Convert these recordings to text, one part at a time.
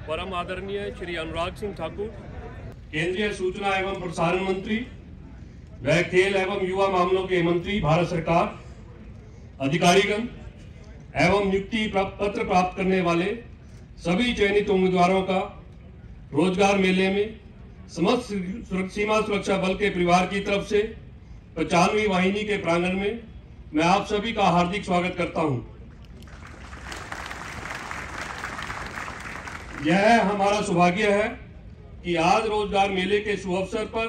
परम आदरणीय श्री अनुराग सिंह ठाकुर, केंद्रीय सूचना एवं प्रसारण मंत्री व खेल एवं युवा मामलों के मंत्री, भारत सरकार, अधिकारीगण एवं नियुक्ति पत्र प्राप्त करने वाले सभी चयनित उम्मीदवारों का रोजगार मेले में समस्त सीमा सुरक्षा बल के परिवार की तरफ से 95वीं वाहिनी के प्रांगण में मैं आप सभी का हार्दिक स्वागत करता हूं। यह हमारा सौभाग्य है कि आज रोजगार मेले के शुभ अवसर पर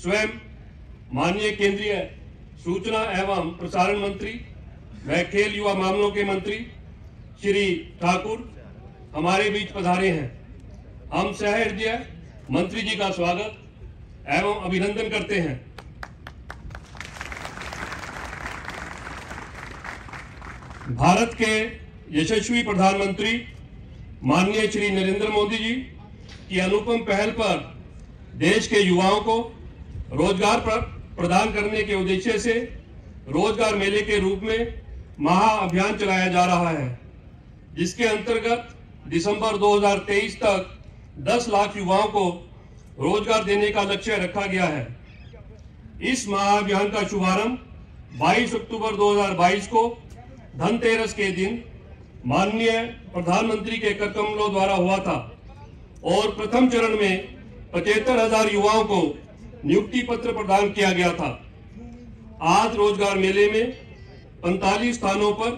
स्वयं माननीय केंद्रीय सूचना एवं प्रसारण मंत्री व खेल युवा मामलों के मंत्री श्री ठाकुर हमारे बीच पधारे हैं। हम सहृदय मंत्री जी का स्वागत एवं अभिनंदन करते हैं। भारत के यशस्वी प्रधानमंत्री माननीय श्री नरेंद्र मोदी जी की अनुपम पहल पर देश के युवाओं को रोजगार प्रदान करने के उद्देश्य से रोजगार मेले के रूप में महाअभियान चलाया जा रहा है, जिसके अंतर्गत दिसंबर 2023 तक 10 लाख युवाओं को रोजगार देने का लक्ष्य रखा गया है। इस महाअभियान का शुभारंभ 22 अक्टूबर 2022 को धनतेरस के दिन माननीय प्रधानमंत्री के कर कमलों द्वारा हुआ था और प्रथम चरण में 75,000 युवाओं को नियुक्ति पत्र प्रदान किया गया था। आज रोजगार मेले में 45 स्थानों पर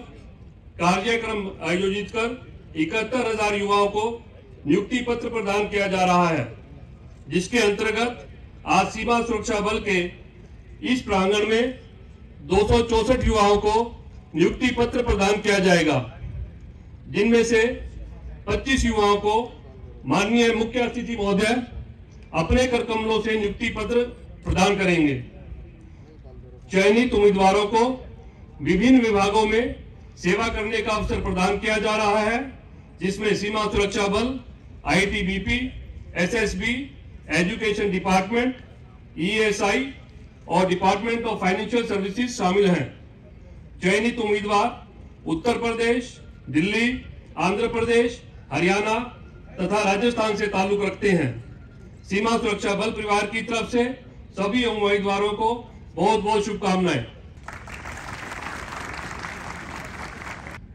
कार्यक्रम आयोजित कर 71,000 युवाओं को नियुक्ति पत्र प्रदान किया जा रहा है, जिसके अंतर्गत आज सीमा सुरक्षा बल के इस प्रांगण में 264 युवाओं को नियुक्ति पत्र प्रदान किया जाएगा, जिनमें से 25 युवाओं को माननीय मुख्य अतिथि महोदय अपने कर कमलों से नियुक्ति पत्र प्रदान करेंगे। चयनित उम्मीदवारों को विभिन्न विभागों में सेवा करने का अवसर प्रदान किया जा रहा है, जिसमें सीमा सुरक्षा बल, ITBP, SSB, education department, ESI और डिपार्टमेंट ऑफ फाइनेंशियल सर्विसेज शामिल हैं। चयनित उम्मीदवार उत्तर प्रदेश, दिल्ली, आंध्र प्रदेश, हरियाणा तथा राजस्थान से ताल्लुक रखते हैं। सीमा सुरक्षा बल परिवार की तरफ से सभी उम्मीदवारों को बहुत बहुत शुभकामनाएं।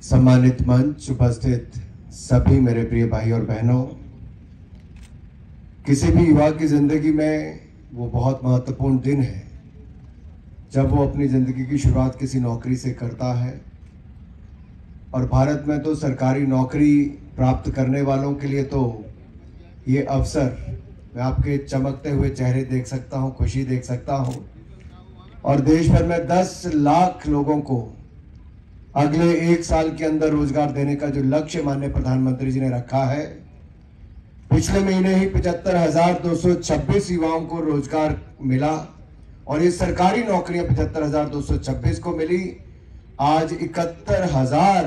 सम्मानित मंच, उपस्थित सभी मेरे प्रिय भाई और बहनों, किसी भी युवा की जिंदगी में वो बहुत महत्वपूर्ण दिन है जब वो अपनी जिंदगी की शुरुआत किसी नौकरी से करता है। और भारत में तो सरकारी नौकरी प्राप्त करने वालों के लिए तो ये अवसर, मैं आपके चमकते हुए चेहरे देख सकता हूँ, खुशी देख सकता हूँ। और देश भर में 10 लाख लोगों को अगले 1 साल के अंदर रोजगार देने का जो लक्ष्य माननीय प्रधानमंत्री जी ने रखा है, पिछले महीने ही 75,226 युवाओं को रोजगार मिला और ये सरकारी नौकरियां 75,226 को मिली। आज 71,000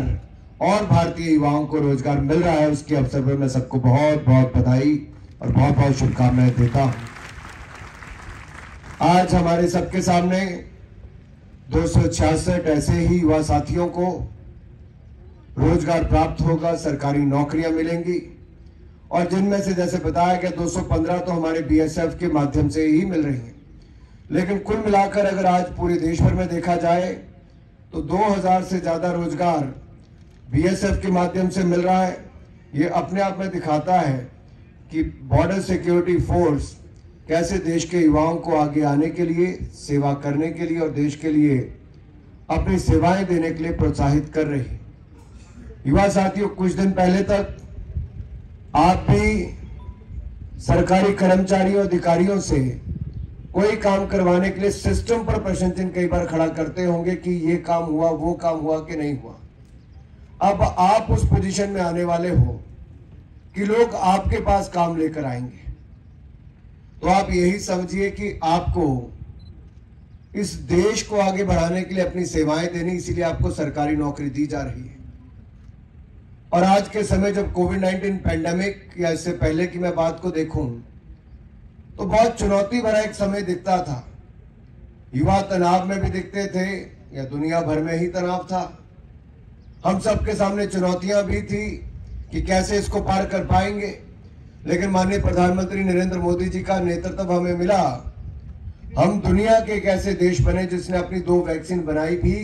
और भारतीय युवाओं को रोजगार मिल रहा है। उसके अवसर पर मैं सबको बहुत बहुत बधाई और बहुत बहुत शुभकामनाएं देता हूं। आज हमारे सबके सामने 266 ऐसे ही युवा साथियों को रोजगार प्राप्त होगा, सरकारी नौकरियां मिलेंगी और जिनमें से जैसे बताया गया 215 तो हमारे बीएसएफ के माध्यम से ही मिल रही हैं। लेकिन कुल मिलाकर अगर आज पूरे देश भर में देखा जाए तो 2000 से ज्यादा रोजगार बीएसएफ के माध्यम से मिल रहा है। ये अपने आप में दिखाता है कि बॉर्डर सिक्योरिटी फोर्स कैसे देश के युवाओं को आगे आने के लिए, सेवा करने के लिए और देश के लिए अपनी सेवाएं देने के लिए प्रोत्साहित कर रही है। युवा साथियों, कुछ दिन पहले तक आप भी सरकारी कर्मचारियों, अधिकारियों से कोई काम करवाने के लिए सिस्टम पर प्रश्न चिन्ह कई बार खड़ा करते होंगे कि ये काम हुआ, वो काम हुआ कि नहीं हुआ। अब आप उस पोजीशन में आने वाले हो कि लोग आपके पास काम लेकर आएंगे, तो आप यही समझिए कि आपको इस देश को आगे बढ़ाने के लिए अपनी सेवाएं देनी, इसीलिए आपको सरकारी नौकरी दी जा रही है। और आज के समय जब कोविड-19 पैंडेमिक या इससे पहले की मैं बात को देखूं तो बहुत चुनौती भरा एक समय दिखता था। युवा तनाव में भी दिखते थे या दुनिया भर में ही तनाव था। हम सबके सामने चुनौतियां भी थी कि कैसे इसको पार कर पाएंगे, लेकिन माननीय प्रधानमंत्री नरेंद्र मोदी जी का नेतृत्व हमें मिला। हम दुनिया के एक ऐसे देश बने जिसने अपनी 2 वैक्सीन बनाई भी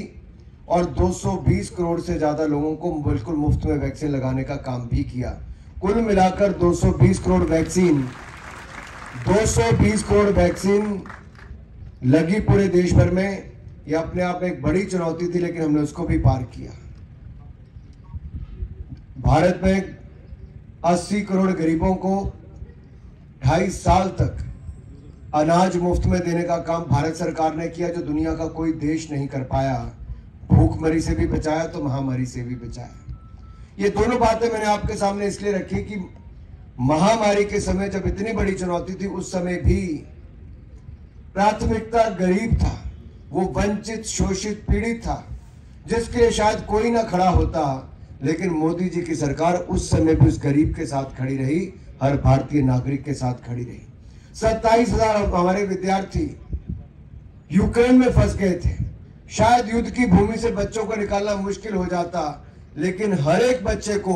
और 220 करोड़ से ज्यादा लोगों को बिल्कुल मुफ्त में वैक्सीन लगाने का काम भी किया। कुल मिलाकर 220 करोड़ वैक्सीन लगी पूरे देश भर में। ये अपने आप में एक बड़ी चुनौती थी, लेकिन हमने उसको भी पार किया। भारत में 80 करोड़ गरीबों को 2.5 साल तक अनाज मुफ्त में देने का काम भारत सरकार ने किया, जो दुनिया का कोई देश नहीं कर पाया। भूखमरी से भी बचाया तो महामारी से भी बचाया। ये दोनों बातें मैंने आपके सामने इसलिए रखी कि महामारी के समय जब इतनी बड़ी चुनौती थी, उस समय भी प्राथमिकता गरीब था, वो वंचित, शोषित, पीड़ित था, जिसके लिए शायद कोई ना खड़ा होता, लेकिन मोदी जी की सरकार उस समय भी उस गरीब के साथ खड़ी रही, हर भारतीय नागरिक के साथ खड़ी रही। 27,000 हमारे विद्यार्थी यूक्रेन में फंस गए थे। शायद युद्ध की भूमि से बच्चों को निकालना मुश्किल हो जाता, लेकिन हर एक बच्चे को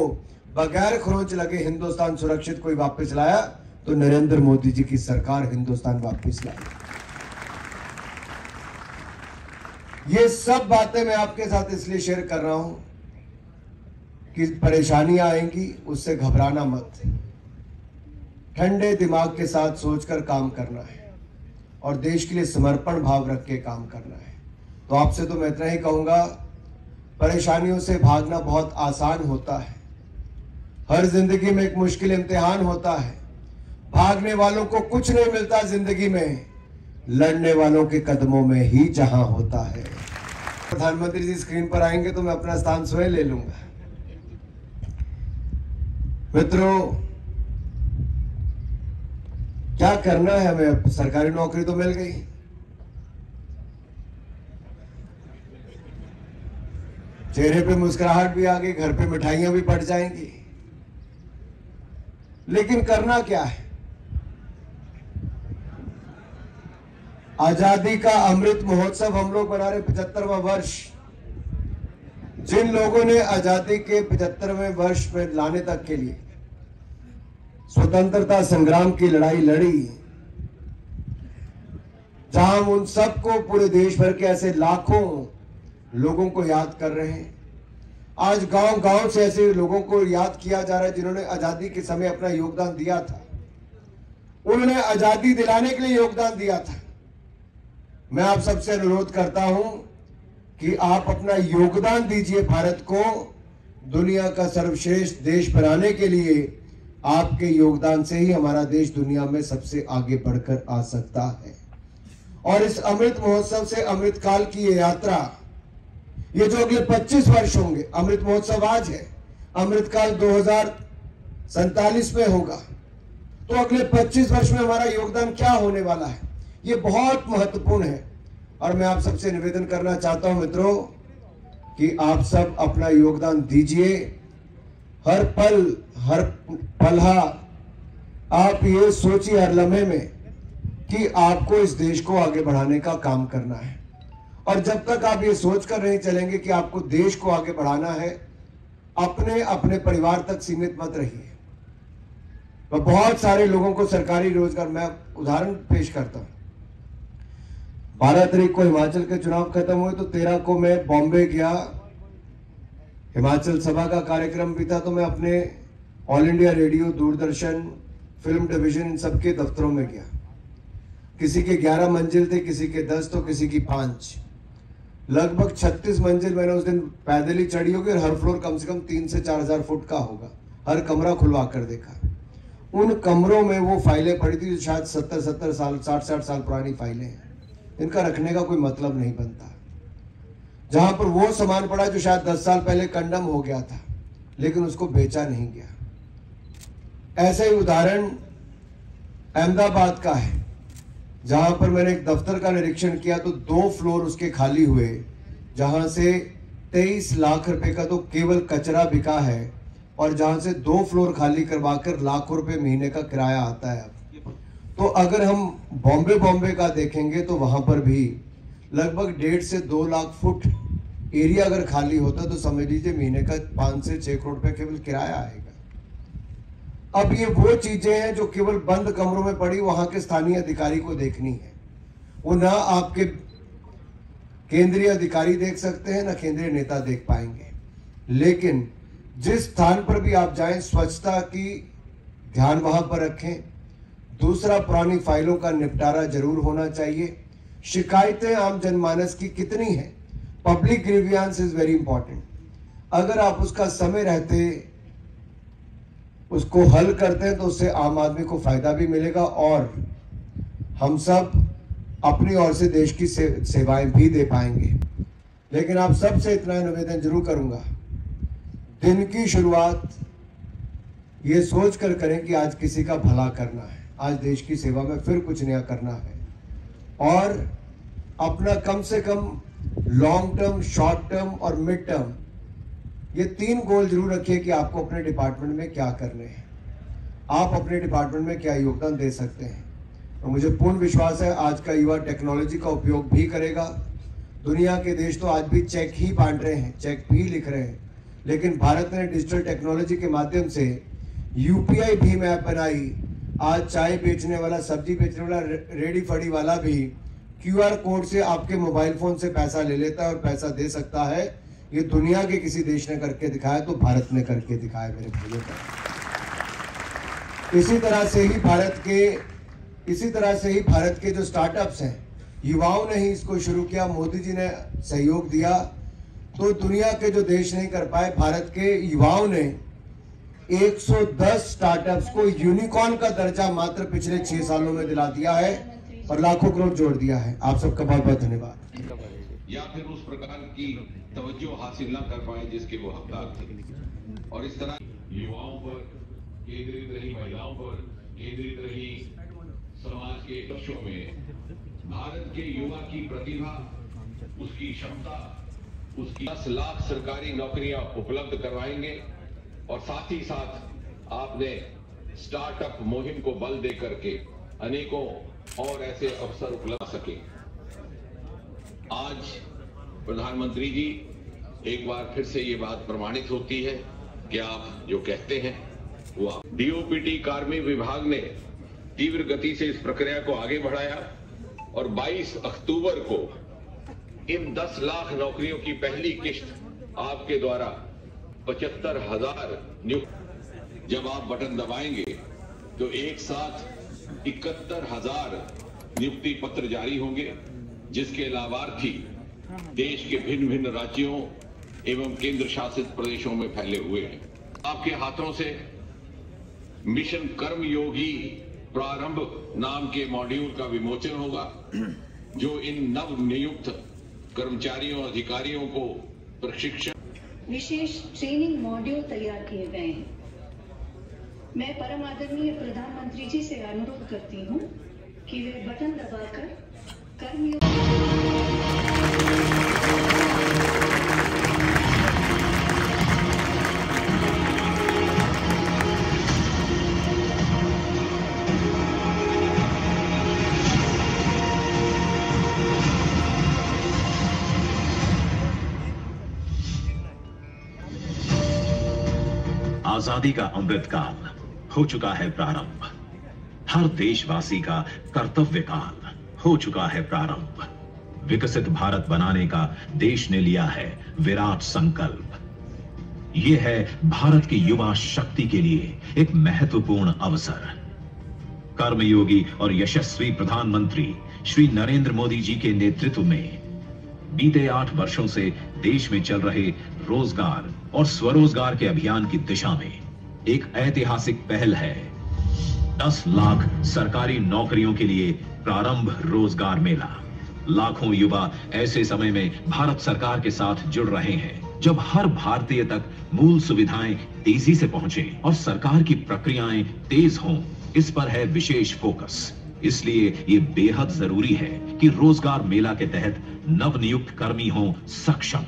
बगैर खरोंच लगे हिंदुस्तान सुरक्षित कोई वापस लाया, तो नरेंद्र मोदी जी की सरकार हिंदुस्तान वापस लाई। ये सब बातें मैं आपके साथ इसलिए शेयर कर रहा हूं कि परेशानियां आएंगी, उससे घबराना मत। ठंडे दिमाग के साथ सोचकर काम करना है और देश के लिए समर्पण भाव रख के काम करना है। तो आपसे तो मैं इतना ही कहूंगा, परेशानियों से भागना बहुत आसान होता है। हर जिंदगी में एक मुश्किल इम्तिहान होता है। भागने वालों को कुछ नहीं मिलता जिंदगी में, लड़ने वालों के कदमों में ही जहां होता है। प्रधानमंत्री जी स्क्रीन पर आएंगे तो मैं अपना स्थान स्वयं ले लूंगा। मित्रों, क्या करना है हमें? अब सरकारी नौकरी तो मिल गई, चेहरे पे मुस्कुराहट भी आ गई, घर पे मिठाइयां भी बढ़ जाएंगी, लेकिन करना क्या है? आजादी का अमृत महोत्सव हम लोग मना रहे 75वां वर्ष। जिन लोगों ने आजादी के 75वें वर्ष में लाने तक के लिए स्वतंत्रता संग्राम की लड़ाई लड़ी, जहां हम उन सबको पूरे देश भर के ऐसे लाखों लोगों को याद कर रहे हैं। आज गांव गांव से ऐसे लोगों को याद किया जा रहा है जिन्होंने आजादी के समय अपना योगदान दिया था। उन्होंने आजादी दिलाने के लिए योगदान दिया था। मैं आप सबसे अनुरोध करता हूं कि आप अपना योगदान दीजिए भारत को दुनिया का सर्वश्रेष्ठ देश बनाने के लिए। आपके योगदान से ही हमारा देश दुनिया में सबसे आगे बढ़कर आ सकता है। और इस अमृत महोत्सव से अमृत काल की ये यात्रा, ये जो अगले 25 वर्ष होंगे, अमृत महोत्सव आज है, अमृत काल 2047 में होगा, तो अगले 25 वर्ष में हमारा योगदान क्या होने वाला है, ये बहुत महत्वपूर्ण है। और मैं आप सबसे निवेदन करना चाहता हूं मित्रों कि आप सब अपना योगदान दीजिए। हर पल, हर पलहा आप ये सोचिए हर लम्हे में कि आपको इस देश को आगे बढ़ाने का काम करना है। और जब तक आप ये सोचकर नहीं चलेंगे कि आपको देश को आगे बढ़ाना है, अपने अपने परिवार तक सीमित मत रहिए। तो बहुत सारे लोगों को सरकारी रोजगार, मैं उदाहरण पेश करता हूं। 12 तारीख को हिमाचल के चुनाव खत्म हुए तो 13 को मैं बॉम्बे गया, हिमाचल सभा का कार्यक्रम भी था, तो मैं अपने all India radio, Doordarshan, film division, इन सबके दफ्तरों में गया। किसी के 11 मंजिल थे, किसी के 10 तो किसी की 5। लगभग 36 मंजिल मैंने उस दिन पैदल ही चढ़ी होगी और हर फ्लोर कम से कम 3 से 4 हजार फुट का होगा। हर कमरा खुलवा कर देखा। उन कमरों में वो फाइलें पड़ी थी जो शायद 70 साल, 60 साल पुरानी फाइलें हैं। इनका रखने का कोई मतलब नहीं बनता। जहां पर वो सामान पड़ा जो शायद 10 साल पहले कंडम हो गया था, लेकिन उसको बेचा नहीं गया। ऐसा ही उदाहरण अहमदाबाद का है, जहां पर मैंने एक दफ्तर का निरीक्षण किया तो 2 फ्लोर उसके खाली हुए, जहां से 23 लाख रुपए का तो केवल कचरा बिका है, और जहां से 2 फ्लोर खाली करवाकर लाखों रुपए महीने का किराया आता है। तो अगर हम बॉम्बे का देखेंगे तो वहां पर भी लगभग 1.5 से 2 लाख फुट एरिया अगर खाली होता तो समझ लीजिए महीने का 5 से 6 करोड़ रुपए केवल किराया आएगा। अब ये वो चीजें हैं जो केवल बंद कमरों में पड़ी वहां के स्थानीय अधिकारी को देखनी है। वो ना आपके केंद्रीय अधिकारी देख सकते हैं, ना केंद्रीय नेता देख पाएंगे। लेकिन जिस स्थान पर भी आप जाएं, स्वच्छता की ध्यान वहां पर रखें। दूसरा, पुरानी फाइलों का निपटारा जरूर होना चाहिए। शिकायतें आम जनमानस की कितनी हैं? Public grievance is very important. अगर आप उसका समय रहते उसको हल करते हैं तो उससे आम आदमी को फायदा भी मिलेगा और हम सब अपनी ओर से देश की सेवाएं भी दे पाएंगे। लेकिन आप सबसे इतना निवेदन जरूर करूंगा, दिन की शुरुआत ये सोच कर करें कि आज किसी का भला करना है, आज देश की सेवा में फिर कुछ नया करना है और अपना कम से कम लॉन्ग टर्म, शॉर्ट टर्म और मिड टर्म, ये 3 गोल जरूर रखिए कि आपको अपने डिपार्टमेंट में क्या करने हैं, आप अपने डिपार्टमेंट में क्या योगदान दे सकते हैं। और मुझे पूर्ण विश्वास है आज का युवा टेक्नोलॉजी का उपयोग भी करेगा। दुनिया के देश तो आज भी चेक ही बांट रहे हैं, चेक भी लिख रहे हैं, लेकिन भारत ने डिजिटल टेक्नोलॉजी के माध्यम से यूपीआई भीम ऐप बनाई। आज चाय बेचने वाला, सब्जी बेचने वाला, रेडी फड़ी वाला भी क्यूआर कोड से आपके मोबाइल फोन से पैसा ले लेता है और पैसा दे सकता है। ये दुनिया के किसी देश ने करके दिखाया तो भारत ने करके दिखाया मेरे भाइयों का। इसी तरह से ही भारत के जो स्टार्टअप्स हैं, युवाओं ने ही इसको शुरू किया, मोदी जी ने सहयोग दिया। तो दुनिया के जो देश नहीं कर पाए, भारत के युवाओं ने 110 स्टार्टअप्स को यूनिकॉर्न का दर्जा मात्र पिछले 6 सालों में दिला दिया है और लाखों करोड़ जोड़ दिया है। आप सबका बहुत बहुत धन्यवाद। या फिर उस प्रकार की तवज्जो हासिल न कर पाए जिसके वो हकदार थे, और इस तरह युवाओं पर केंद्रित रही, महिलाओं पर केंद्रित रही समाज के लक्ष्यों में भारत के युवा की प्रतिभा, उसकी क्षमता, उसकी 10 लाख सरकारी नौकरियां उपलब्ध करवाएंगे और साथ ही साथ आपने स्टार्टअप मुहिम को बल दे करके अनेकों और ऐसे अवसर उपलब्ध सके। आज प्रधानमंत्री जी, एक बार फिर से ये बात प्रमाणित होती है कि आप जो कहते हैं वो आप। डीओपीटी कार्मिक विभाग ने तीव्र गति से इस प्रक्रिया को आगे बढ़ाया और 22 अक्टूबर को इन 10 लाख नौकरियों की पहली किश्त आपके द्वारा 75,000 नियुक्त। जब आप बटन दबाएंगे तो एक साथ 71,000 नियुक्ति पत्र जारी होंगे, जिसके लाभार्थी देश के भिन्न भिन्न राज्यों एवं केंद्र शासित प्रदेशों में फैले हुए हैं। आपके हाथों से मिशन कर्मयोगी प्रारंभ नाम के मॉड्यूल का विमोचन होगा, जो इन नव नियुक्त कर्मचारियों और अधिकारियों को प्रशिक्षण विशेष ट्रेनिंग मॉड्यूल तैयार किए गए हैं। मैं परम आदरणीय प्रधानमंत्री जी से अनुरोध करती हूं कि वे बटन दबाकर कर्मयोगी आजादी का अमृत काल हो चुका है प्रारंभ। हर देशवासी का कर्तव्य काल हो चुका है प्रारंभ। विकसित भारत बनाने का देश ने लिया है विराट संकल्प। यह है भारत की युवा शक्ति के लिए एक महत्वपूर्ण अवसर। कर्मयोगी और यशस्वी प्रधानमंत्री श्री नरेंद्र मोदी जी के नेतृत्व में बीते 8 वर्षों से देश में चल रहे रोजगार और स्वरोजगार के अभियान की दिशा में एक ऐतिहासिक पहल है। 10 लाख सरकारी नौकरियों के लिए प्रारंभ रोजगार मेला। लाखों युवा ऐसे समय में भारत सरकार के साथ जुड़ रहे हैं जब हर भारतीय तक मूल सुविधाएं तेजी से पहुंचे और सरकार की प्रक्रियाएं तेज हों, इस पर है विशेष फोकस। इसलिए ये बेहद जरूरी है कि रोजगार मेला के तहत नवनियुक्त कर्मी हों सक्षम।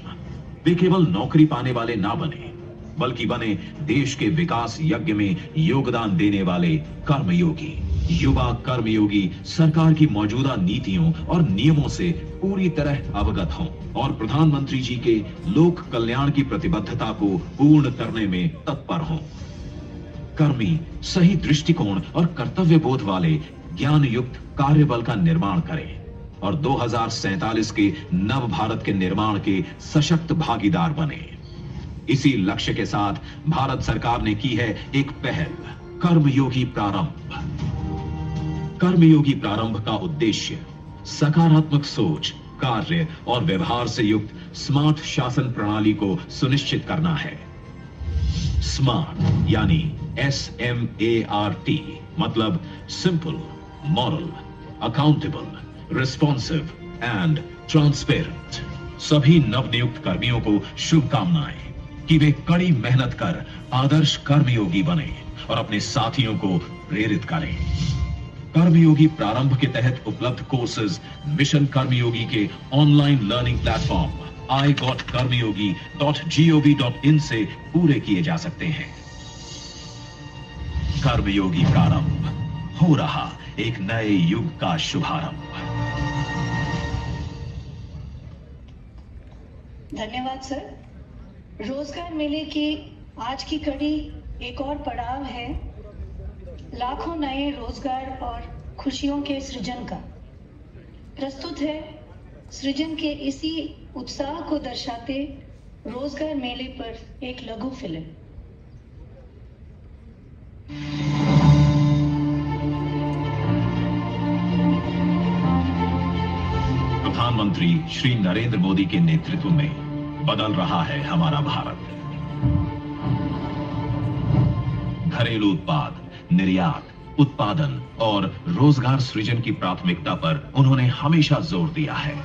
वे केवल नौकरी पाने वाले ना बने, बल्कि बने देश के विकास यज्ञ में योगदान देने वाले कर्मयोगी। युवा कर्मयोगी सरकार की मौजूदा नीतियों और नियमों से पूरी तरह अवगत हों और प्रधानमंत्री जी के लोक कल्याण की प्रतिबद्धता को पूर्ण करने में तत्पर हों। कर्मी सही दृष्टिकोण और कर्तव्य बोध वाले ज्ञान युक्त कार्यबल का निर्माण करें और 2047 के नव भारत के निर्माण के सशक्त भागीदार बने। इसी लक्ष्य के साथ भारत सरकार ने की है एक पहल, कर्मयोगी प्रारंभ। कर्मयोगी प्रारंभ का उद्देश्य सकारात्मक सोच, कार्य और व्यवहार से युक्त स्मार्ट शासन प्रणाली को सुनिश्चित करना है। स्मार्ट यानी SMART मतलब simple, moral, accountable, responsive and transparent. सभी नवनियुक्त कर्मियों को शुभकामनाएं कि वे कड़ी मेहनत कर आदर्श कर्मयोगी बने और अपने साथियों को प्रेरित करें। कर्मयोगी प्रारंभ के तहत उपलब्ध कोर्सेज मिशन कर्मयोगी के ऑनलाइन लर्निंग प्लेटफॉर्म igotkarmyogi.gov.in से पूरे किए जा सकते हैं। कर्मयोगी प्रारंभ, हो रहा एक नए युग का शुभारंभ। धन्यवाद सर। रोजगार मेले की आज की कड़ी एक और पड़ाव है लाखों नए रोजगार और खुशियों के सृजन का। प्रस्तुत है सृजन के इसी उत्साह को दर्शाते रोजगार मेले पर एक लघु फिल्म। प्रधानमंत्री श्री नरेंद्र मोदी के नेतृत्व में बदल रहा है हमारा भारत। घरेलू उत्पाद, निर्यात, उत्पादन और रोजगार सृजन की प्राथमिकता पर उन्होंने हमेशा जोर दिया है।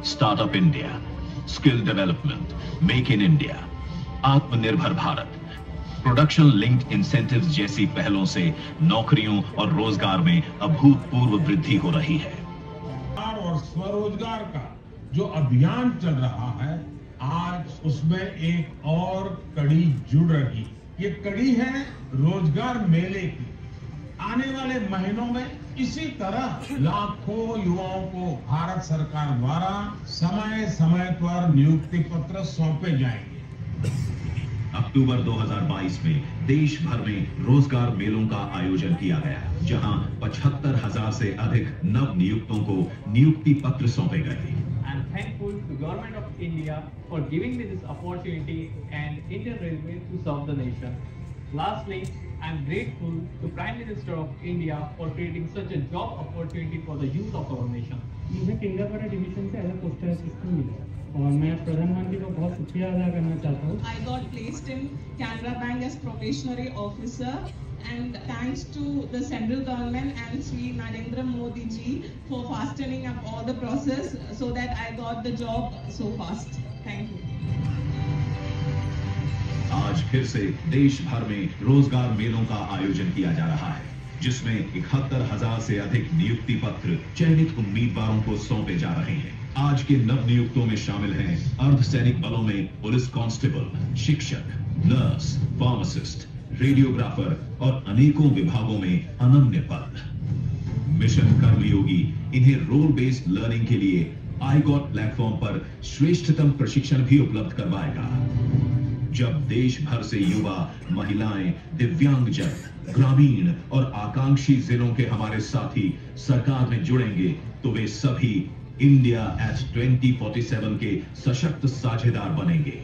Startup India, skill development, make in India, आत्मनिर्भर भारत, प्रोडक्शन लिंक्ड इंसेंटिव्स जैसी पहलों से नौकरियों और रोजगार में अभूतपूर्व वृद्धि हो रही है। और स्वरोजगार का जो अभियान चल रहा है, आज उसमें एक और कड़ी जुड़ रही। ये कड़ी है रोजगार मेले की। आने वाले महीनों में इसी तरह लाखों युवाओं को भारत सरकार द्वारा समय समय पर नियुक्ति पत्र सौंपे जाएंगे। अक्टूबर 2022 में देश भर में रोजगार मेलों का आयोजन किया गया, जहां 75,000 से अधिक नव नियुक्तों को नियुक्ति पत्र सौंपे गए। I am thankful to Government of India for giving me this opportunity and Indian Railways to serve the nation. Lastly, I am grateful to Prime Minister of India for creating such a job opportunity for the youth of our nation. मुझे Kendrapara division से as a postal assistant मिला और मैं प्रधानमंत्री को बहुत शुक्रिया अदा करना चाहता हूँ। I got placed in Canara Bank as probationary officer, and thanks to the central government and Sri Narendra Modi ji for fastening up all the process so that I got the job so fast. Thank you. आज फिर से देश भर में रोजगार मेलों का आयोजन किया जा रहा है, जिसमें 71,000 से अधिक नियुक्ति पत्र चयनित उम्मीदवारों को सौंपे जा रहे हैं। आज के नव नियुक्तों में शामिल हैं अर्धसैनिक बलों में पुलिस कांस्टेबल, शिक्षक, नर्स, फार्मासिस्ट, रेडियोग्राफर और अनेकों विभागों में अनन्य पद। मिशन कर्मयोगी इन्हें रोल बेस्ड लर्निंग के लिए iGOT प्लेटफॉर्म पर श्रेष्ठतम प्रशिक्षण भी उपलब्ध करवाएगा। जब देश भर से युवा, महिलाएं, दिव्यांगजन, ग्रामीण और आकांक्षी जिलों के हमारे साथी सरकार में जुड़ेंगे, तो वे सभी इंडिया एट 2047 के सशक्त साझेदार बनेंगे।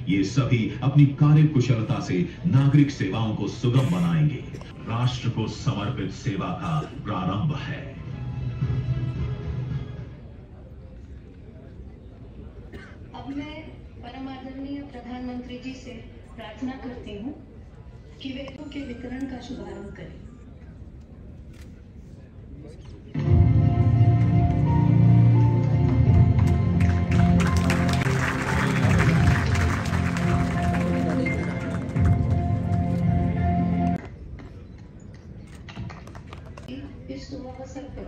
ये सभी अपनी कार्य कुशलता से नागरिक सेवाओं को सुगम बनाएंगे। राष्ट्र को समर्पित सेवा का प्रारंभ है। अब मैं परम आदरणीय प्रधानमंत्री जी से प्रार्थना करती हूँ कि वे के वितरण का शुभारंभ करें। इस शुभ अवसर पर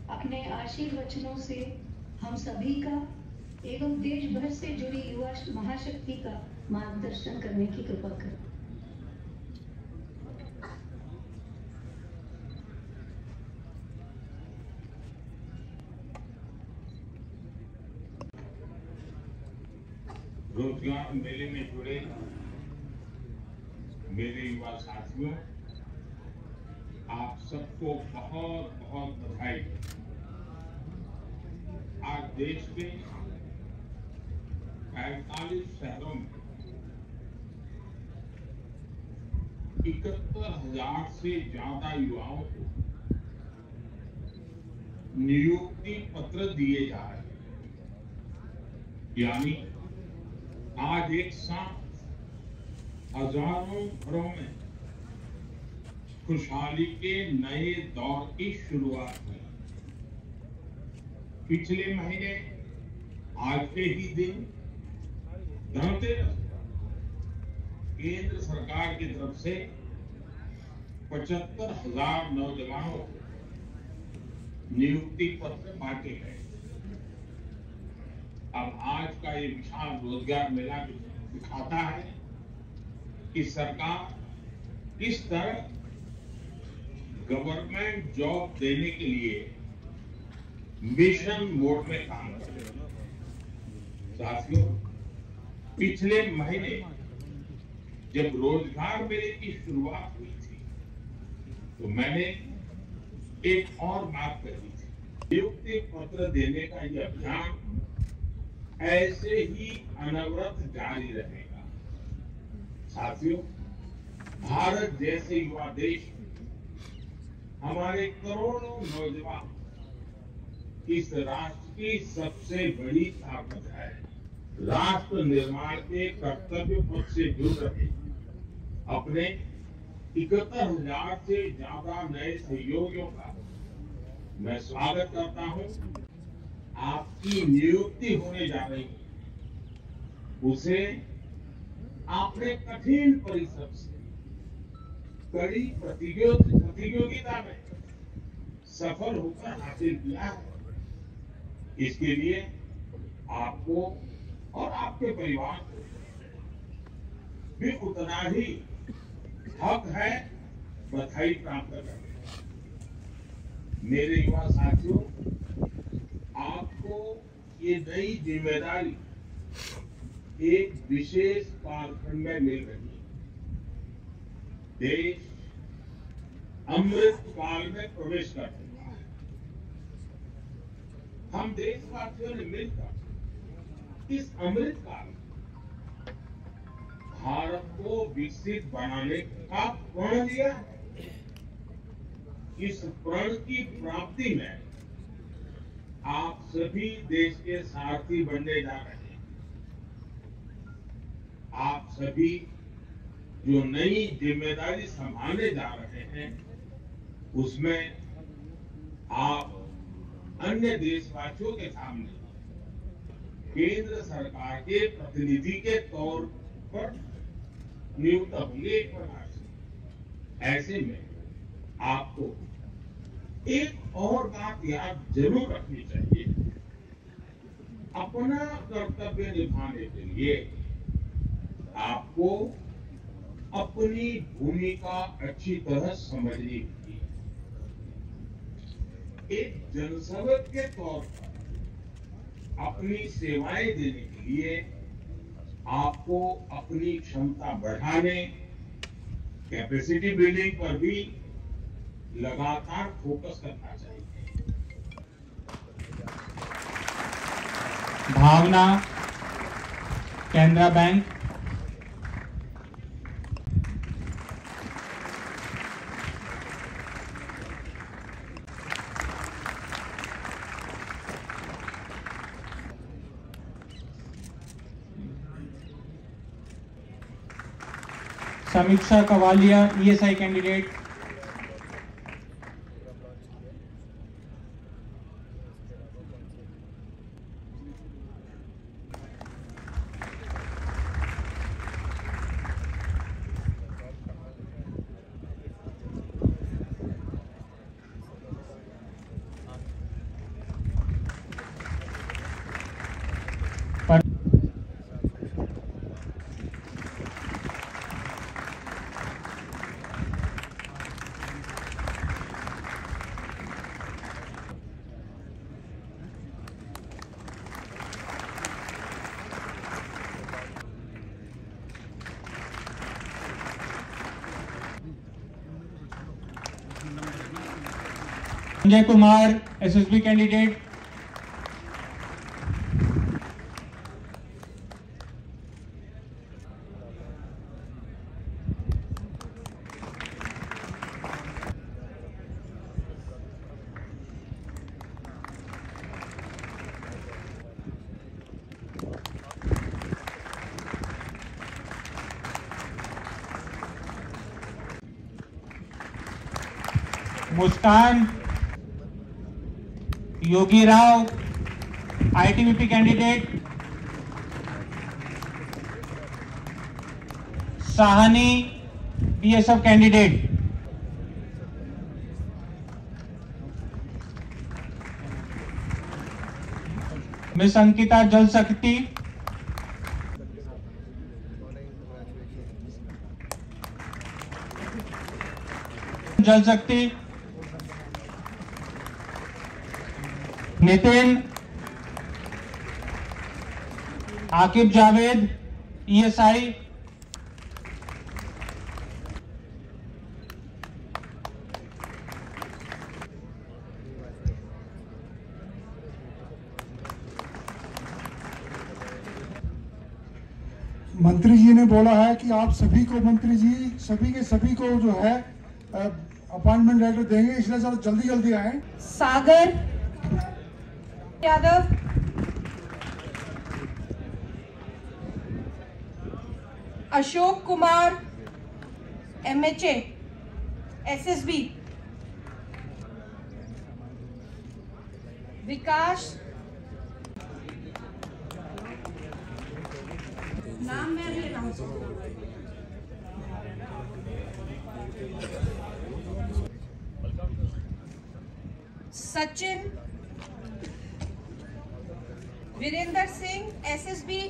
अपने आशीर्वचनों से हम सभी का एवं देश भर से जुड़ी युवा महाशक्ति का मार्गदर्शन करने की कृपा करें। रोजगार मेले में जुड़े मेरे युवा साथियों, आप सबको बहुत बहुत बधाई। आज देश के 45 शहरों में 71,000 से ज्यादा युवाओं को नियुक्ति पत्र दिए जा रहे हैं। यानी आज एक साथ हजारों घरों में खुशहाली के नए दौर की शुरुआत हुई। पिछले महीने आज के ही दिन धनतेरस केंद्र सरकार की तरफ से 75,000 नौजवानों को नियुक्ति पत्र बांटे गए। अब आज का ये विशाल रोजगार मेला दिखाता है कि सरकार किस तरह गवर्नमेंट जॉब देने के लिए मिशन मोड में काम कर रही है। साथियों, पिछले महीने जब रोजगार मेले की शुरुआत हुई थी तो मैंने एक और बात कही थी, नियुक्ति पत्र देने का यह अभियान ऐसे ही अनवरत जारी रहेगा। साथियों, भारत जैसे युवा देश में हमारे करोड़ों नौजवान इस राष्ट्र की सबसे बड़ी ताकत है। राष्ट्र निर्माण के कर्तव्य पथ से जुड़ रहे अपने 71,000 से ज्यादा नए सहयोगियों का मैं स्वागत करता हूं। आपकी नियुक्ति होने जा रही है, उसे आपने कठिन परिश्रम से कड़ी प्रतियोगिता में सफल होकर हासिल किया है। इसके लिए आपको और आपके परिवार को भी उतना ही हक है बधाई प्राप्त करने का। मेरे युवा साथियों, आपको ये नई जिम्मेदारी एक विशेष कालखंड में मिल रही है। देश अमृत काल में प्रवेश कर चुका है। हम देशवासियों ने मिलकर इस अमृत काल में भारत को विकसित बनाने का प्रण लिया है। इस प्रण की प्राप्ति में आप सभी देश के सारथी बनने जा रहे हैं। आप सभी जो नई जिम्मेदारी संभालने जा रहे हैं, उसमें आप अन्य देशवासियों के सामने केंद्र सरकार के प्रतिनिधि के तौर पर नियुक्त होंगे एक प्रकार से। ऐसे में आपको एक और बात याद जरूर रखनी चाहिए, अपना कर्तव्य निभाने के लिए आपको अपनी भूमिका अच्छी तरह समझनी होगी। एक जनसेवक के तौर पर अपनी सेवाएं देने के लिए आपको अपनी क्षमता बढ़ाने, कैपेसिटी बिल्डिंग पर भी लगातार फोकस करना चाहिए। Bhavana, Canara bank. Samiksha Kawalia, ESI candidate. Sanjay Kumar SSB candidate, Muskan Yogi Rao ITBP candidate, Sahni BSF candidate, miss Ankita Jal Shakti, जल शक्ति, नितिन आकिब जावेद ईएसआई, मंत्री जी ने बोला है कि आप सभी को, मंत्री जी सभी के सभी को जो है अपॉइंटमेंट लेटर देंगे, इसलिए सर जल्दी जल्दी आए। सागर यादव, अशोक कुमार एमएचए एसएसबी, विकास नाम मैं अभी अनाउंस सचिन वीरेंद्र सिंह एसएसबी,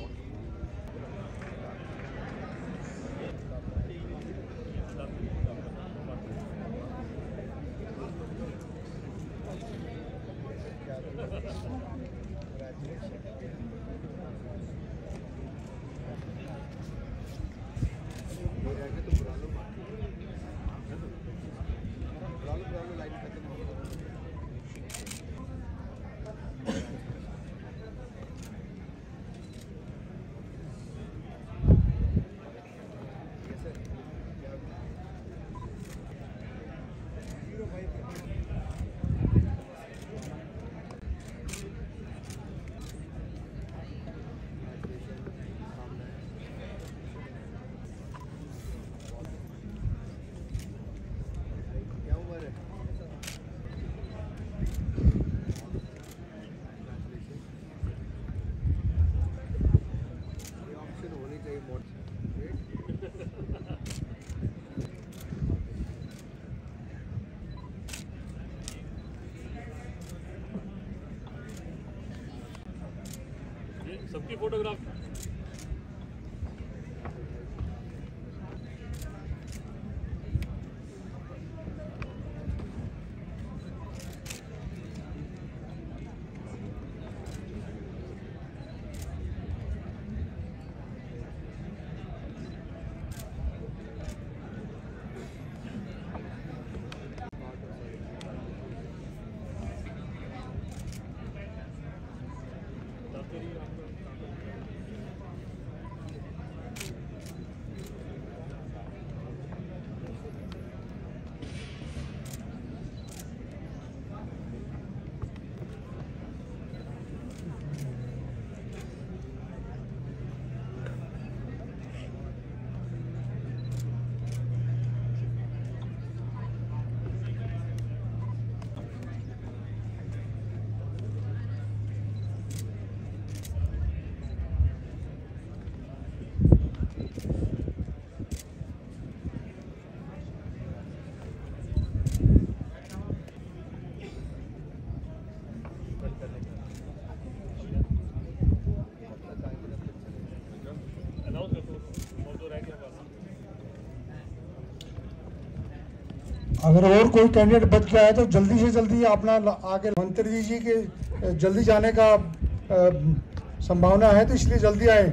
सबकी फोटोग्राफ अगर और कोई कैंडिडेट बच गया है तो जल्दी से जल्दी अपना आगे, मंत्री जी के जल्दी जाने का संभावना है, तो इसलिए जल्दी आए।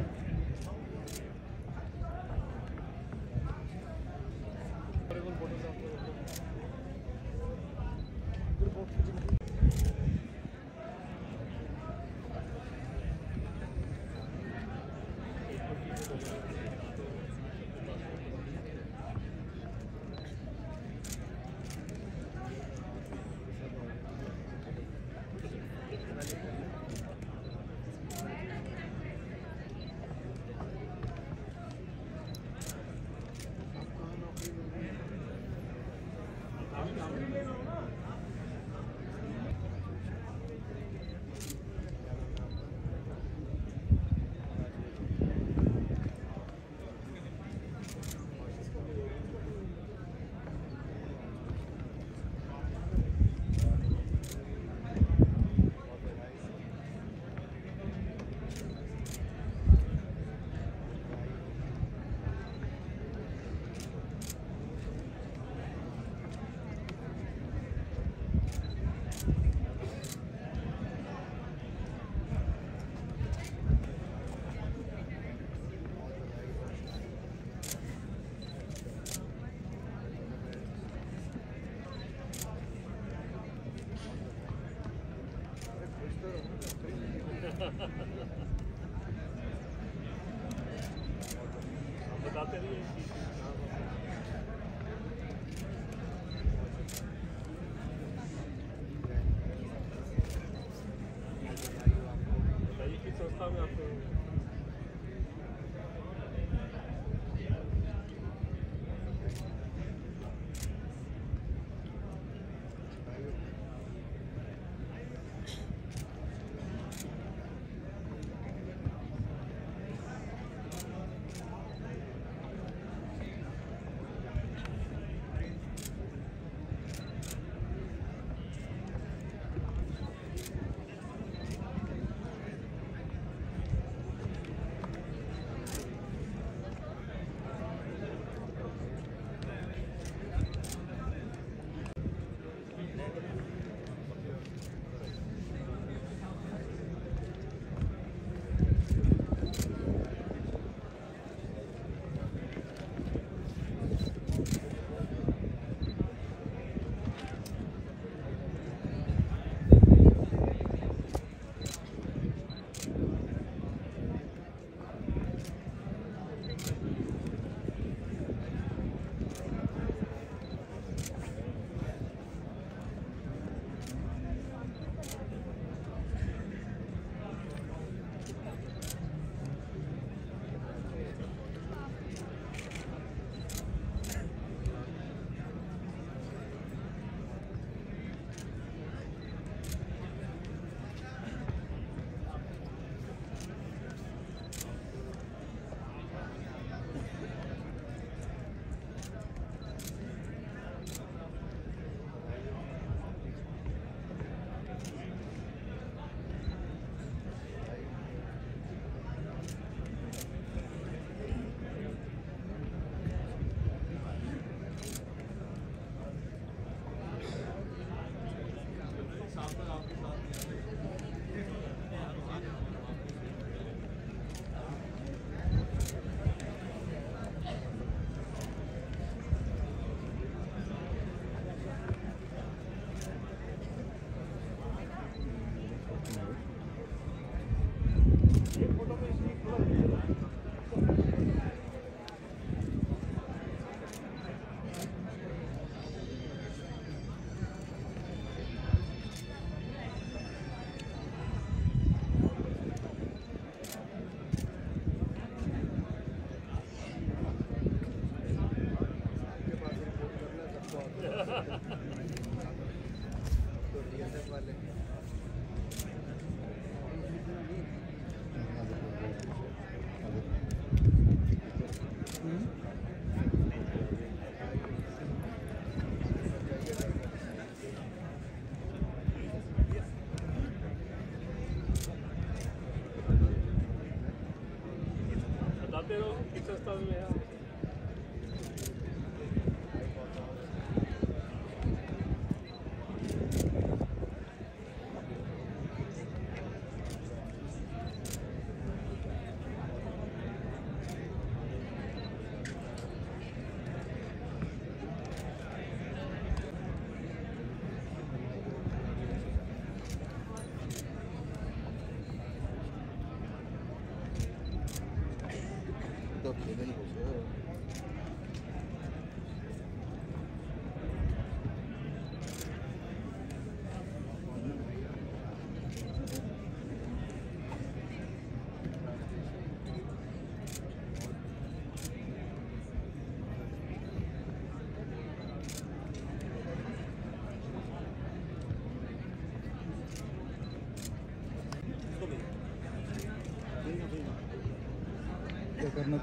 करना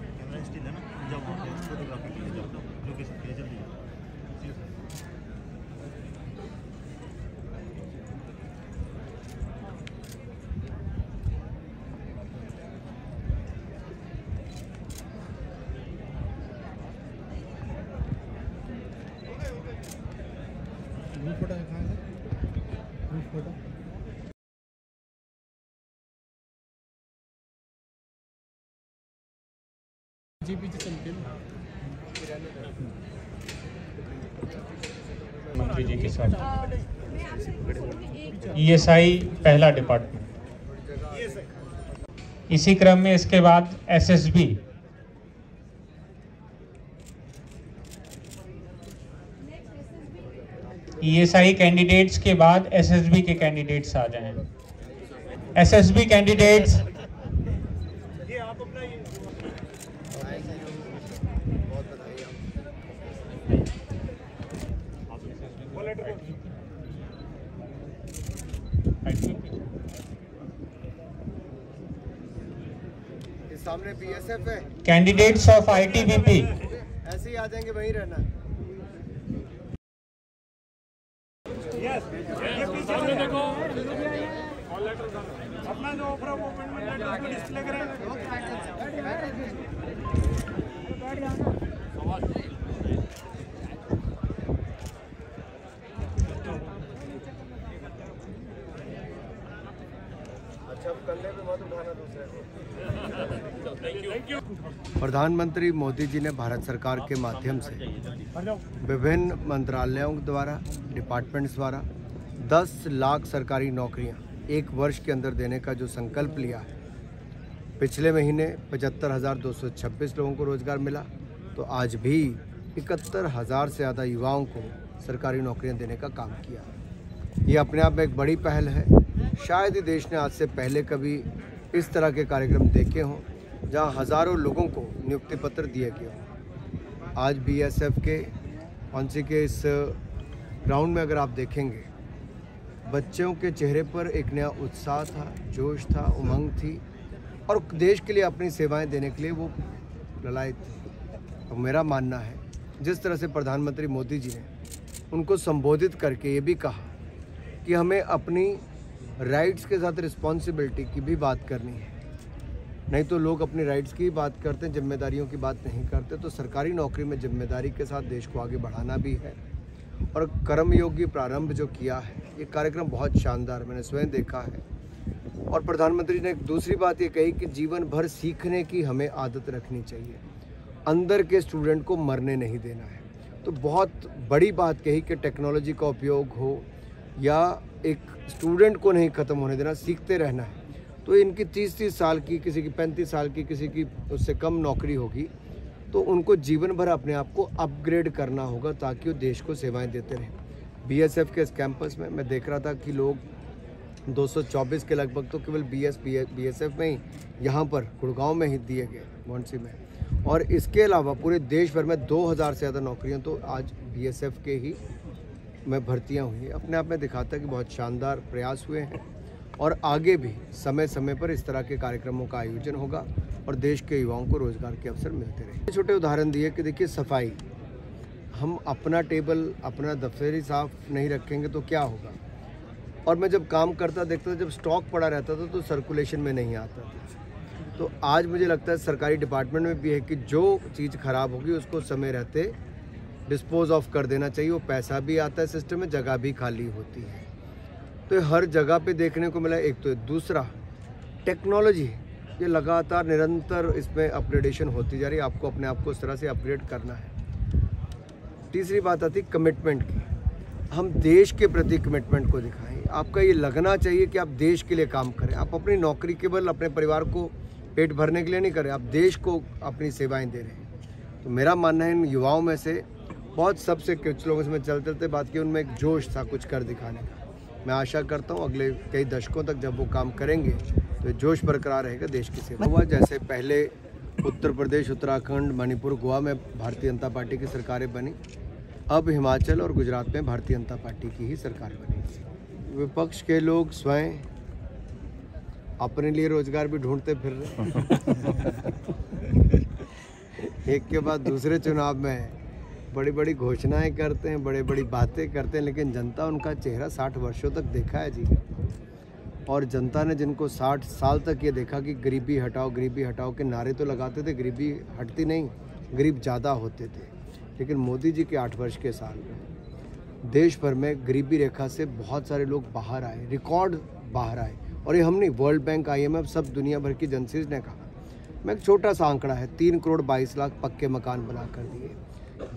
कैमरा स्टिल है ना, जाओ फोटोग्राफी के लिए जाओ, लोकेशन के लिए जल्दी जाओ। ग्रुप फोटो है कहाँ से? ग्रुप फोटो पीछे चलते हैं मंत्री जी के साथ। ESI पहला डिपार्टमेंट इसी क्रम में इसके बाद एसएसबी, ईएसआई कैंडिडेट्स के बाद एसएसबी के कैंडिडेट्स आ जाएं। एसएसबी कैंडिडेट्स सामने बीएसएफ है। कैंडिडेट्स ऑफ आईटीबीपी ऐसे ही आ जाएंगे, वहीं रहना है। सामने देखो अपना जो ऑफर है वो अपॉइंटमेंट लेटर को डिस्प्ले करें। अच्छा, कंधे पे मत उठाना दूसरे को। प्रधानमंत्री मोदी जी ने भारत सरकार के माध्यम से विभिन्न मंत्रालयों द्वारा, डिपार्टमेंट्स द्वारा 10 लाख सरकारी नौकरियां 1 वर्ष के अंदर देने का जो संकल्प लिया है। पिछले महीने 75,226 लोगों को रोजगार मिला, तो आज भी 71,000 से ज़्यादा युवाओं को सरकारी नौकरियां देने का काम किया। ये अपने आप में एक बड़ी पहल है। शायद ही देश ने आज से पहले कभी इस तरह के कार्यक्रम देखे हों जहां हज़ारों लोगों को नियुक्ति पत्र दिए गए हों। आज बीएसएफ के औंसी के इस ग्राउंड में अगर आप देखेंगे, बच्चों के चेहरे पर एक नया उत्साह था, जोश था, उमंग थी और देश के लिए अपनी सेवाएं देने के लिए वो ललायत थी। तो मेरा मानना है, जिस तरह से प्रधानमंत्री मोदी जी ने उनको संबोधित करके ये भी कहा कि हमें अपनी राइट्स के साथ रिस्पॉन्सिबिलिटी की भी बात करनी है। नहीं तो लोग अपनी राइट्स की बात करते हैं, जिम्मेदारियों की बात नहीं करते। तो सरकारी नौकरी में जिम्मेदारी के साथ देश को आगे बढ़ाना भी है। और कर्मयोगी प्रारंभ जो किया है, ये कार्यक्रम बहुत शानदार, मैंने स्वयं देखा है। और प्रधानमंत्री ने एक दूसरी बात ये कही कि जीवन भर सीखने की हमें आदत रखनी चाहिए, अंदर के स्टूडेंट को मरने नहीं देना है। तो बहुत बड़ी बात कही कि टेक्नोलॉजी का उपयोग हो या एक स्टूडेंट को नहीं ख़त्म होने देना, सीखते रहना है। तो इनकी 30-30 साल की, किसी की 35 साल की, किसी की उससे कम नौकरी होगी, तो उनको जीवन भर अपने आप को अपग्रेड करना होगा ताकि वो देश को सेवाएं देते रहें। बीएसएफ के इस कैंपस में मैं देख रहा था कि लोग 224 के लगभग तो केवल बीएसएफ में ही यहाँ पर गुड़गांव में ही दिए गए, मौंसी में। और इसके अलावा पूरे देश भर में 2000 से ज़्यादा नौकरियाँ तो आज बीएसएफ के ही में भर्तियाँ हुई हैं। अपने आप में दिखाता है कि बहुत शानदार प्रयास हुए हैं और आगे भी समय समय पर इस तरह के कार्यक्रमों का आयोजन होगा और देश के युवाओं को रोजगार के अवसर मिलते रहे। छोटे उदाहरण दिए कि देखिए, सफाई, हम अपना टेबल, अपना दफ्तर साफ नहीं रखेंगे तो क्या होगा। और मैं जब काम करता देखता था, जब स्टॉक पड़ा रहता था तो सर्कुलेशन में नहीं आता था। तो आज मुझे लगता है सरकारी डिपार्टमेंट में भी है कि जो चीज़ खराब होगी उसको समय रहते डिस्पोज ऑफ कर देना चाहिए। वो पैसा भी आता है सिस्टम में, जगह भी खाली होती है। तो हर जगह पे देखने को मिला। एक तो दूसरा, टेक्नोलॉजी, ये लगातार निरंतर इसमें अपग्रेडेशन होती जा रही है। आपको अपने आप को उस तरह से अपग्रेड करना है। तीसरी बात आती कमिटमेंट की। हम देश के प्रति कमिटमेंट को दिखाएं। आपका ये लगना चाहिए कि आप देश के लिए काम करें। आप अपनी नौकरी केवल अपने परिवार को पेट भरने के लिए नहीं करें, आप देश को अपनी सेवाएं दे रहे हैं। तो मेरा मानना है इन युवाओं में से बहुत सबसे कुछ लोगों से मैं चलते चलते बात की, उनमें एक जोश था कुछ कर दिखाने का। मैं आशा करता हूँ अगले कई दशकों तक जब वो काम करेंगे तो जोश बरकरार रहेगा देश की सेवा। हुआ जैसे पहले उत्तर प्रदेश, उत्तराखंड, मणिपुर, गोवा में भारतीय जनता पार्टी की सरकारें बनी, अब हिमाचल और गुजरात में भारतीय जनता पार्टी की ही सरकार बनी। विपक्ष के लोग स्वयं अपने लिए रोजगार भी ढूंढते फिर रहे एक के बाद दूसरे चुनाव में बड़ी बड़ी घोषणाएं करते हैं, बड़ी बड़ी बातें करते हैं, लेकिन जनता उनका चेहरा 60 वर्षों तक देखा है जी। और जनता ने जिनको 60 साल तक ये देखा कि गरीबी हटाओ के नारे तो लगाते थे, गरीबी हटती नहीं, गरीब ज़्यादा होते थे। लेकिन मोदी जी के 8 वर्ष के साल में देश भर में गरीबी रेखा से बहुत सारे लोग बाहर आए, रिकॉर्ड बाहर आए। और ये हम नहीं, वर्ल्ड बैंक, IMF, सब दुनिया भर की एजेंसीज ने कहा। मैं एक छोटा सा आंकड़ा है, 3 करोड़ 22 लाख पक्के मकान बना कर दिए,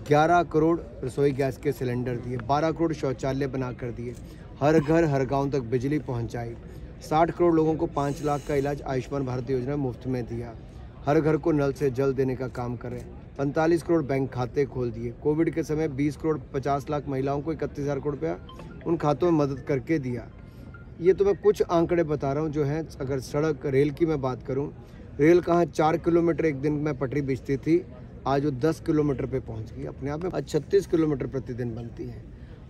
11 करोड़ रसोई गैस के सिलेंडर दिए, 12 करोड़ शौचालय बना कर दिए, हर घर हर गांव तक बिजली पहुंचाई, 60 करोड़ लोगों को 5 लाख का इलाज आयुष्मान भारत योजना मुफ्त में दिया। हर घर को नल से जल देने का काम कर रहे हैं। 45 करोड़ बैंक खाते खोल दिए। कोविड के समय 20 करोड़ 50 लाख महिलाओं को 31,000 करोड़ रुपया उन खातों में मदद करके दिया। ये तो मैं कुछ आंकड़े बता रहा हूँ जो हैं। अगर सड़क रेल की मैं बात करूँ, रेल कहाँ 4 किलोमीटर एक दिन में पटरी बिछती थी, आज वो 10 किलोमीटर पे पहुँच गई। अपने आप में आज 36 किलोमीटर प्रतिदिन बनती है।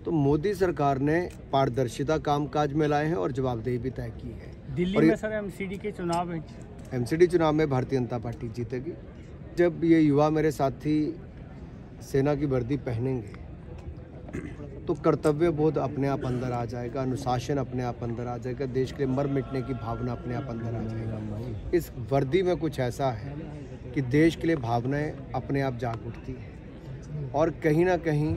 तो मोदी सरकार ने पारदर्शिता कामकाज में लाए हैं और जवाबदेही भी तय की है। दिल्ली में सर एमसीडी के चुनाव है। एमसीडी चुनाव में भारतीय जनता पार्टी जीतेगी। जब ये युवा मेरे साथी सेना की वर्दी पहनेंगे तो कर्तव्य बोध अपने आप अंदर आ जाएगा, अनुशासन अपने आप अंदर आ जाएगा, देश के लिए मर मिटने की भावना अपने आप अंदर आ जाएगा। इस वर्दी में कुछ ऐसा है कि देश के लिए भावनाएं अपने आप जाग उठती हैं। और कहीं ना कहीं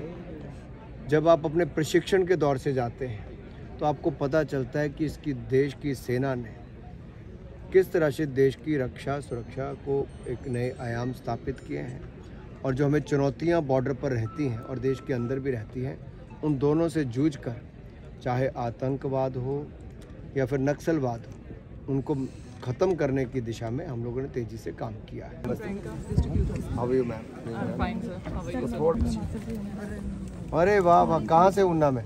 जब आप अपने प्रशिक्षण के दौर से जाते हैं तो आपको पता चलता है कि इसकी देश की सेना ने किस तरह से देश की रक्षा सुरक्षा को एक नए आयाम स्थापित किए हैं। और जो हमें चुनौतियां बॉर्डर पर रहती हैं और देश के अंदर भी रहती हैं, उन दोनों से जूझकर, चाहे आतंकवाद हो या फिर नक्सलवाद हो, उनको ख़त्म करने की दिशा में हम लोगों ने तेज़ी से काम किया है। How are you ma'am? अरे वाह वाह, कहाँ से? उन्ना में?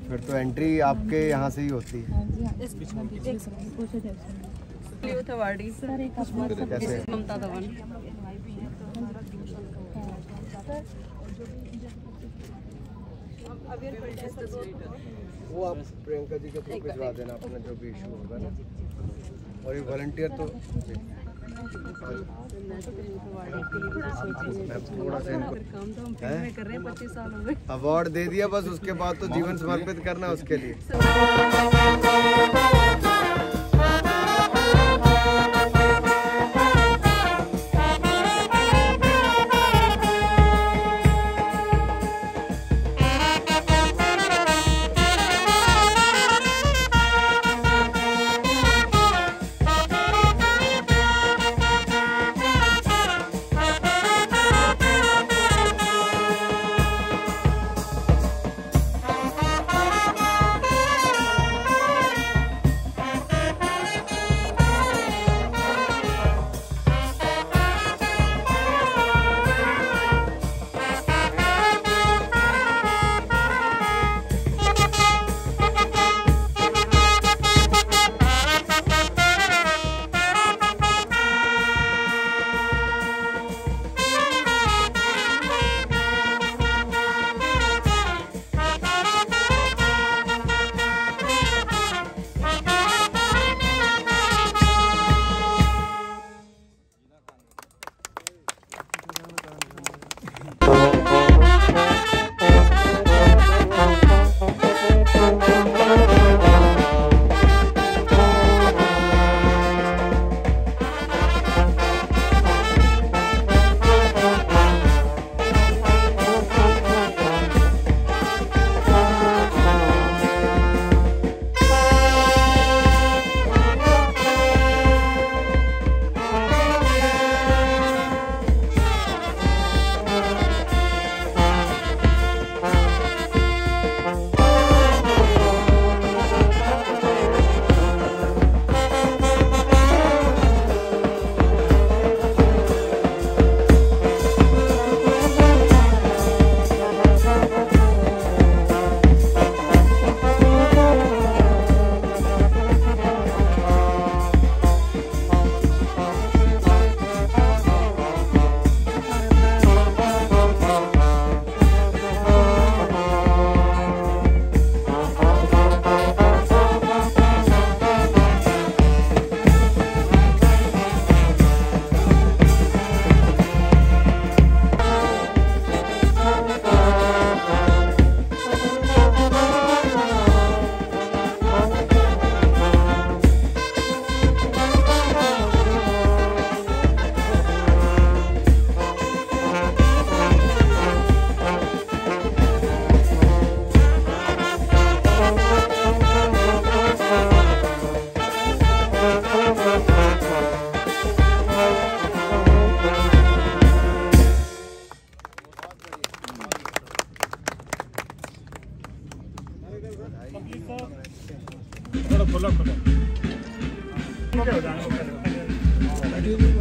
फिर तो एंट्री आपके यहाँ से ही होती है। वो आप प्रियंका जी के थ्रू भिजवा देना अपना जो भी इशू होगा ना। और ये वॉलंटियर तो थोड़ा सा अवार्ड दे दिया, बस उसके बाद तो जीवन समर्पित करना उसके लिए। पार्टियों में